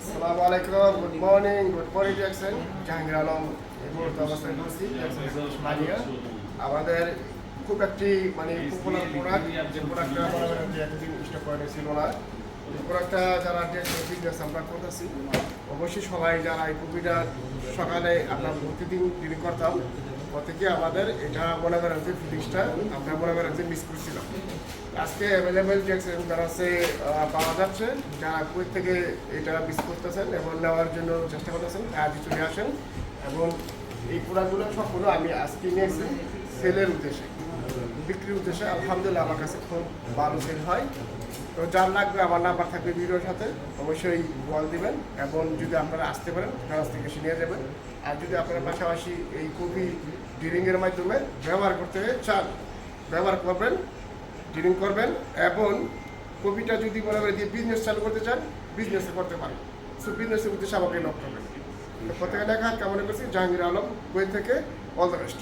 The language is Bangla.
আসসালামু আলাইকুম, good morning Jackson. Jahangir Alam এই মুহূর্তে অবস্থান করছি মানিয়া। আমাদের খুব একটি পপুলার প্রোডাক্ট, যে প্রোডাক্টটা আমাদের যে এতদিন স্টক করে ছিল না, এই প্রোডাক্টটা যারা বিজনেস আমরা করতেছি, অবশ্যই সবাই যারা এই কপিটা সকালে আমরা প্রতিদিন ডিলিং করতাম, প্রত্যেকে আমাদের এটা মনে করেন যে ফিলিংসটা আমরা মনে করেন যে মিস করছিলাম। আজকে অ্যাভেলেবেল জ্যাকসন ব্রাঞ্চে পাওয়া যাচ্ছে। যারা কুয়েত থেকে এটা মিস করতেছেন এবং নেওয়ার জন্য চেষ্টা করতেছেন, আজই চলে আসেন। এবং এই প্রোডাক্টগুলো সবগুলো আমি আজকে নিয়েছি সেলের উদ্দেশ্যে, বিক্রির উদ্দেশ্যে। আলহামদুলিল্লাহ আমার কাছে খুব ভালো সেল হয়। তো যার লাগবে আমার নাম্বার থাকবে ভিডিওর সাথে, অবশ্যই কল দিবেন। এবং যদি আপনারা আসতে পারেন কাছ থেকে এসে নিয়ে যাবেন। আর যদি আপনারা পাশাপাশি এই কপি ডিলিংয়ের মাধ্যমে ব্যবহার করতে চান, ব্যবহার করবেন, ডিলিং করবেন। এবং কপিটা যদি মনে করে দিয়ে বিজনেস চালু করতে চান, বিজনেসে করতে পারেন। সো বিজনেসের উদ্দেশ্যে আমাকে নক করবেন। প্রত্যেকে দেখা কেমন করছি, জাহাঙ্গীর আলম কুয়েত থেকে। All the best.